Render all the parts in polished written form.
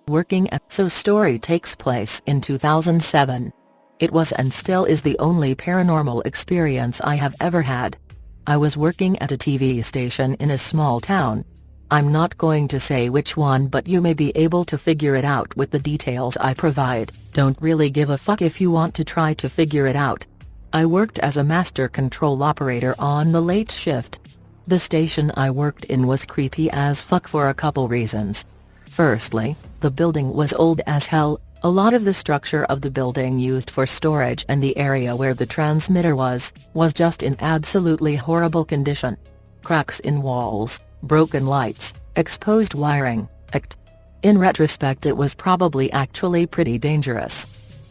Working at So Story takes place in 2007. It was and still is the only paranormal experience I have ever had. I was working at a TV station in a small town. I'm not going to say which one, but you may be able to figure it out with the details I provide. Don't really give a fuck if you want to try to figure it out. I worked as a master control operator on the late shift. The station I worked in was creepy as fuck for a couple reasons. Firstly, the building was old as hell. A lot of the structure of the building used for storage and the area where the transmitter was just in absolutely horrible condition. Cracks in walls, broken lights, exposed wiring. In retrospect, it was probably actually pretty dangerous.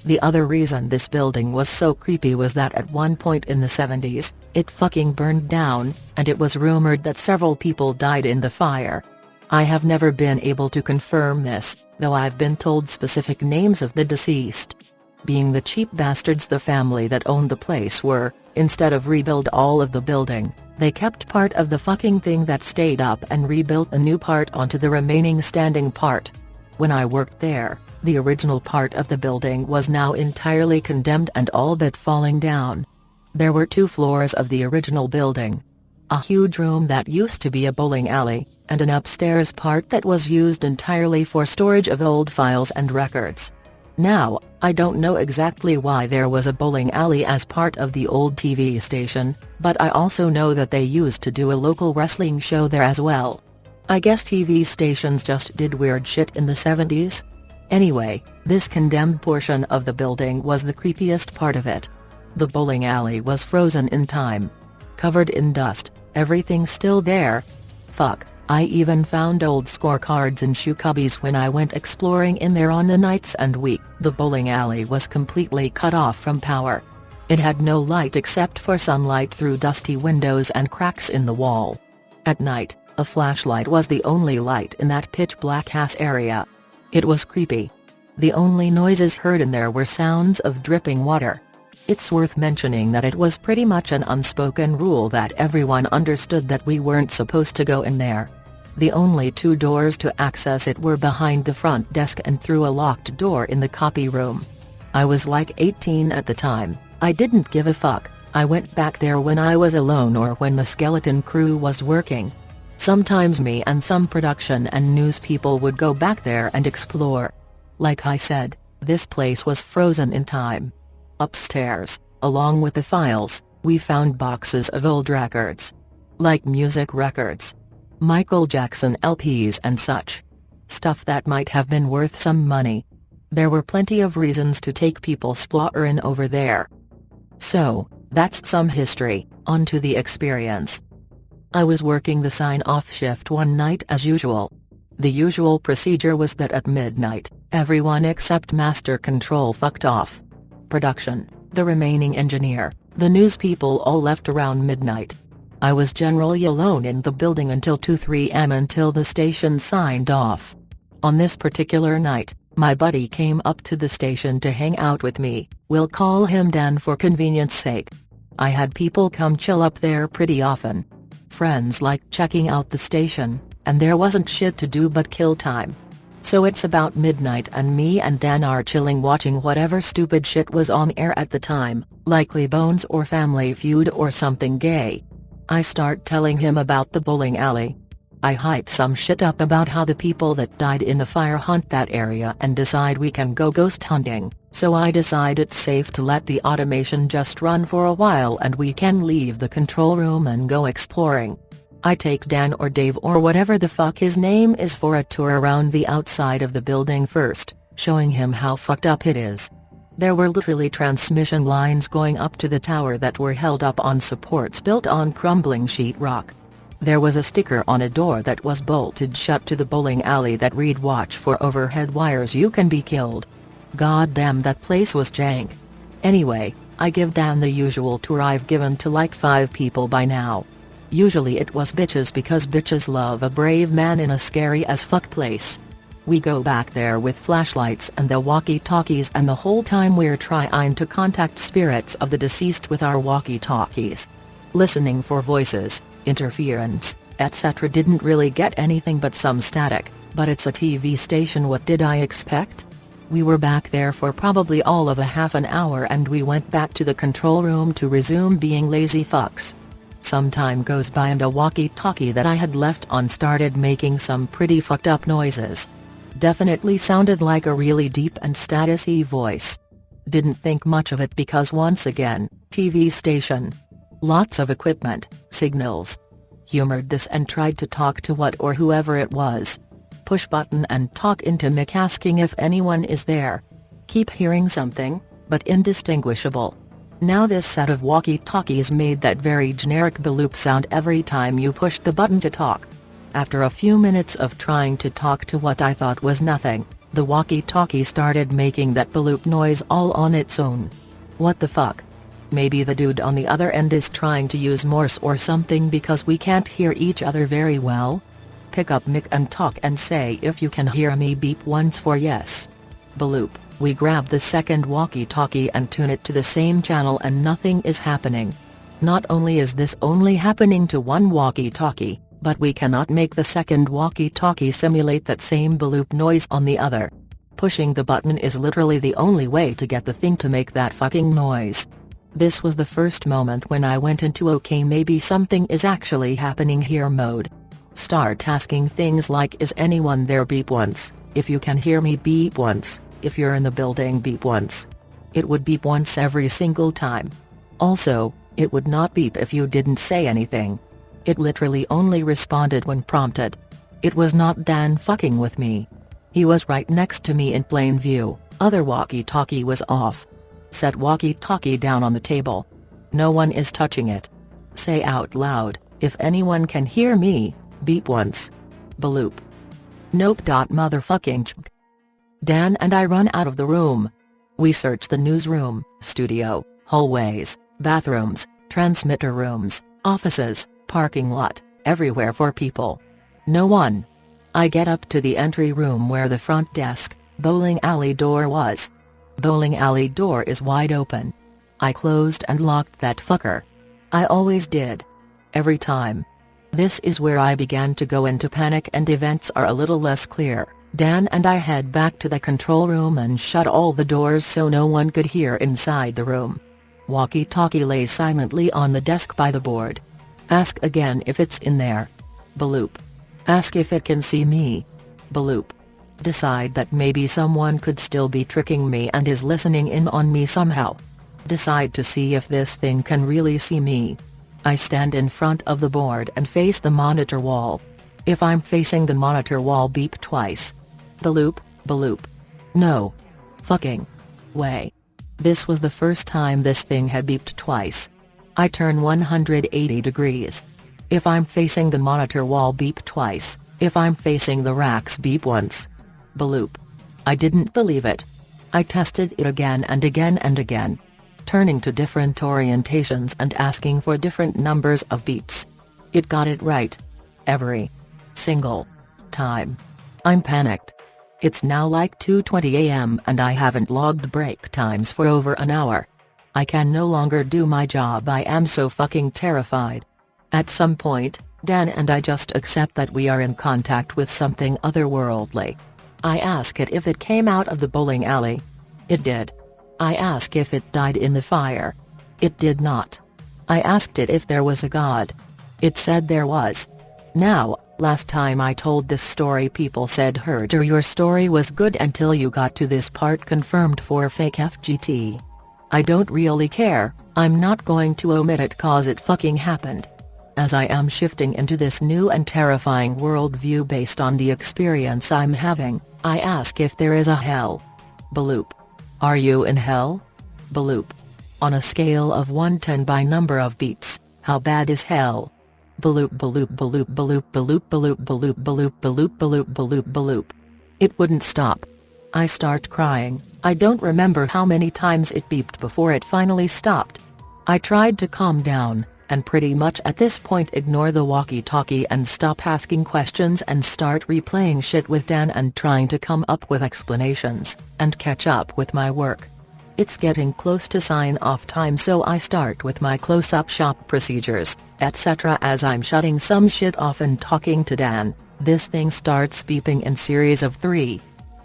The other reason this building was so creepy was that at one point in the 70s, it fucking burned down, and it was rumored that several people died in the fire. I have never been able to confirm this, though I've been told specific names of the deceased. Being the cheap bastards the family that owned the place were, instead of rebuild all of the building, they kept part of the fucking thing that stayed up and rebuilt a new part onto the remaining standing part. When I worked there, the original part of the building was now entirely condemned and all but falling down. There were 2 floors of the original building. A huge room that used to be a bowling alley, and an upstairs part that was used entirely for storage of old files and records. Now, I don't know exactly why there was a bowling alley as part of the old TV station, but I also know that they used to do a local wrestling show there as well. I guess TV stations just did weird shit in the 70s? Anyway, this condemned portion of the building was the creepiest part of it. The bowling alley was frozen in time. Covered in dust, everything still there. Fuck, I even found old scorecards and shoe cubbies when I went exploring in there on the nights and week. The bowling alley was completely cut off from power. It had no light except for sunlight through dusty windows and cracks in the wall. At night, a flashlight was the only light in that pitch-black ass area. It was creepy. The only noises heard in there were sounds of dripping water. It's worth mentioning that it was pretty much an unspoken rule that everyone understood that we weren't supposed to go in there. The only 2 doors to access it were behind the front desk and through a locked door in the copy room. I was like 18 at the time. I didn't give a fuck. I went back there when I was alone or when the skeleton crew was working. Sometimes me and some production and news people would go back there and explore. Like I said, this place was frozen in time. Upstairs, along with the files, we found boxes of old records. Like music records. Michael Jackson LPs and such. Stuff that might have been worth some money. There were plenty of reasons to take people splottering over there. So, that's some history, onto the experience. I was working the sign-off shift one night as usual. The usual procedure was that at midnight, everyone except Master Control fucked off. Production, the remaining engineer, the news people all left around midnight. I was generally alone in the building until 2-3 am until the station signed off. On this particular night, my buddy came up to the station to hang out with me. We'll call him Dan for convenience sake. I had people come chill up there pretty often. Friends liked checking out the station, and there wasn't shit to do but kill time. So it's about midnight and me and Dan are chilling watching whatever stupid shit was on air at the time, likely Bones or Family Feud or something gay. I start telling him about the bowling alley. I hype some shit up about how the people that died in the fire haunt that area and decide we can go ghost hunting, so I decide it's safe to let the automation just run for a while and we can leave the control room and go exploring. I take Dan or Dave or whatever the fuck his name is for a tour around the outside of the building first, showing him how fucked up it is. There were literally transmission lines going up to the tower that were held up on supports built on crumbling sheetrock. There was a sticker on a door that was bolted shut to the bowling alley that read "Watch for overhead wires, you can be killed." Goddamn, that place was jank. Anyway, I give Dan the usual tour I've given to like 5 people by now. Usually it was bitches because bitches love a brave man in a scary as fuck place. We go back there with flashlights and the walkie-talkies, and the whole time we're trying to contact spirits of the deceased with our walkie-talkies. Listening for voices, interference, etc. Didn't really get anything but some static. But it's a TV station, what did I expect? We were back there for probably all of a half an hour and we went back to the control room to resume being lazy fucks. Some time goes by and a walkie-talkie that I had left on started making some pretty fucked up noises. Definitely sounded like a really deep and status-y voice. Didn't think much of it because once again, TV station. Lots of equipment, signals. Humored this and tried to talk to what or whoever it was. Push button and talk into mic asking if anyone is there. Keep hearing something, but indistinguishable. Now this set of walkie-talkies made that very generic bloop sound every time you pushed the button to talk. After a few minutes of trying to talk to what I thought was nothing, the walkie-talkie started making that bloop noise all on its own. What the fuck? Maybe the dude on the other end is trying to use Morse or something because we can't hear each other very well? Pick up mic and talk and say if you can hear me, beep once for yes. Bloop. We grab the second walkie-talkie and tune it to the same channel and nothing is happening. Not only is this only happening to one walkie-talkie, but we cannot make the second walkie-talkie simulate that same bloop noise on the other. Pushing the button is literally the only way to get the thing to make that fucking noise. This was the first moment when I went into okay, maybe something is actually happening here mode. Start asking things like is anyone there, beep once, if you can hear me, beep once, if you're in the building, beep once. It would beep once every single time. Also, it would not beep if you didn't say anything. It literally only responded when prompted. It was not Dan fucking with me. He was right next to me in plain view, other walkie-talkie was off. Set walkie-talkie down on the table. No one is touching it. Say out loud, if anyone can hear me, beep once. Bloop. Nope. Motherfucking ch. Dan and I run out of the room. We search the newsroom, studio, hallways, bathrooms, transmitter rooms, offices, parking lot, everywhere for people. No one. I get up to the entry room where the front desk, bowling alley door was. Bowling alley door is wide open. I closed and locked that fucker. I always did. Every time. This is where I began to go into panic and events are a little less clear. Dan and I head back to the control room and shut all the doors so no one could hear inside the room. Walkie-talkie lays silently on the desk by the board. Ask again if it's in there. Bloop. Ask if it can see me. Bloop. Decide that maybe someone could still be tricking me and is listening in on me somehow. Decide to see if this thing can really see me. I stand in front of the board and face the monitor wall. If I'm facing the monitor wall, beep twice. Bloop, bloop. No. Fucking way. This was the first time this thing had beeped twice. I turn 180 degrees. If I'm facing the monitor wall, beep twice. If I'm facing the racks, beep once. Bloop. I didn't believe it. I tested it again and again and again. Turning to different orientations and asking for different numbers of beeps. It got it right. Every single time. I'm panicked. It's now like 2:20 a.m. and I haven't logged break times for over an hour. I can no longer do my job. I am so fucking terrified. At some point, Dan and I just accept that we are in contact with something otherworldly. I ask it if it came out of the bowling alley. It did. I ask if it died in the fire. It did not. I asked it if there was a god. It said there was. Now, last time I told this story people said heard your story was good until you got to this part, confirmed for fake FGT. I don't really care, I'm not going to omit it cause it fucking happened. As I am shifting into this new and terrifying worldview based on the experience I'm having, I ask if there is a hell. Bloop. Are you in hell? Bloop. On a scale of 1-10 by number of beeps, how bad is hell? Bloop bloop bloop bloop bloop bloop bloop bloop bloop bloop bloop bloop. It wouldn't stop. I start crying. I don't remember how many times it beeped before it finally stopped. I tried to calm down, and pretty much at this point ignore the walkie-talkie and stop asking questions and start replaying shit with Dan and trying to come up with explanations, and catch up with my work. It's getting close to sign-off time, so I start with my close-up shop procedures, etc. As I'm shutting some shit off and talking to Dan, this thing starts beeping in series of 3.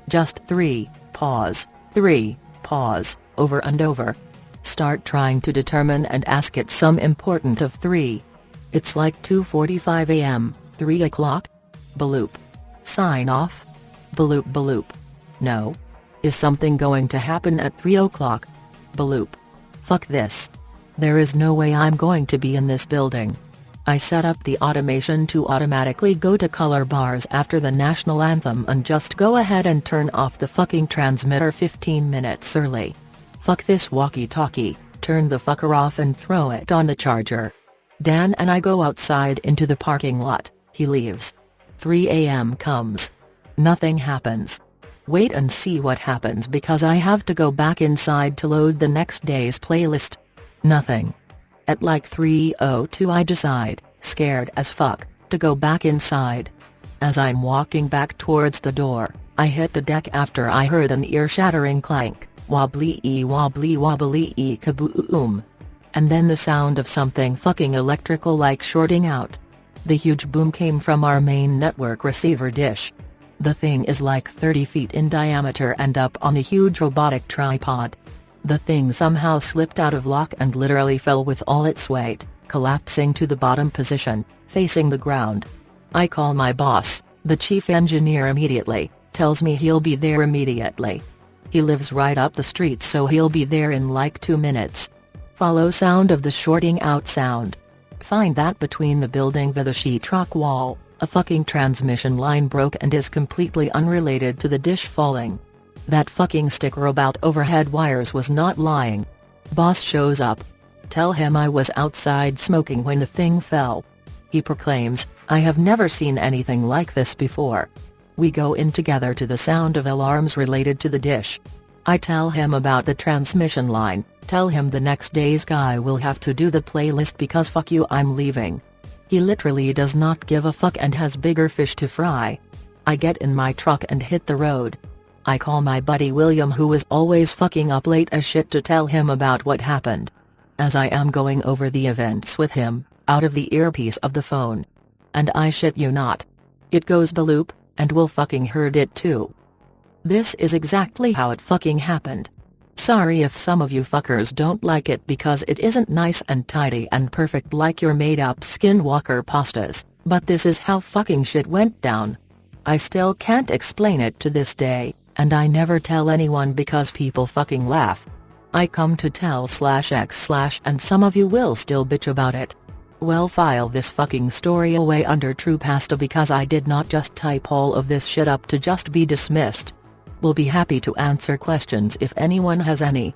Just 3, pause, 3, pause, over and over. Start trying to determine and ask it some important of 3. It's like 2:45 AM, 3 o'clock? Bloop. Sign off? Bloop bloop. No. Is something going to happen at 3 o'clock? Bloop. Fuck this. There is no way I'm going to be in this building. I set up the automation to automatically go to color bars after the national anthem and just go ahead and turn off the fucking transmitter 15 minutes early. Fuck this walkie-talkie, turn the fucker off and throw it on the charger. Dan and I go outside into the parking lot, he leaves. 3 AM comes. Nothing happens. Wait and see what happens because I have to go back inside to load the next day's playlist. Nothing. At like 3:02 I decide, scared as fuck, to go back inside. As I'm walking back towards the door, I hit the deck after I heard an ear-shattering clank, wobbly wobbly wobbly kaboom. And then the sound of something fucking electrical like shorting out. The huge boom came from our main network receiver dish. The thing is like 30 feet in diameter and up on a huge robotic tripod. The thing somehow slipped out of lock and literally fell with all its weight, collapsing to the bottom position, facing the ground. I call my boss, the chief engineer, immediately, tells me he'll be there immediately. He lives right up the street, so he'll be there in like 2 minutes. Follow sound of the shorting out sound. Find that between the building the sheetrock wall, a fucking transmission line broke and is completely unrelated to the dish falling. That fucking sticker about overhead wires was not lying. Boss shows up. Tell him I was outside smoking when the thing fell. He proclaims, I have never seen anything like this before. We go in together to the sound of alarms related to the dish. I tell him about the transmission line, tell him the next day's guy will have to do the playlist because fuck you, I'm leaving. He literally does not give a fuck and has bigger fish to fry. I get in my truck and hit the road. I call my buddy William, who is always fucking up late as shit, to tell him about what happened. As I am going over the events with him, out of the earpiece of the phone. And I shit you not. It goes bloop, and Will fucking heard it too. This is exactly how it fucking happened. Sorry if some of you fuckers don't like it because it isn't nice and tidy and perfect like your made-up Skinwalker pastas, but this is how fucking shit went down. I still can't explain it to this day, and I never tell anyone because people fucking laugh. I come to tell /x/ and some of you will still bitch about it. Well, file this fucking story away under true pasta because I did not just type all of this shit up to just be dismissed. We'll be happy to answer questions if anyone has any.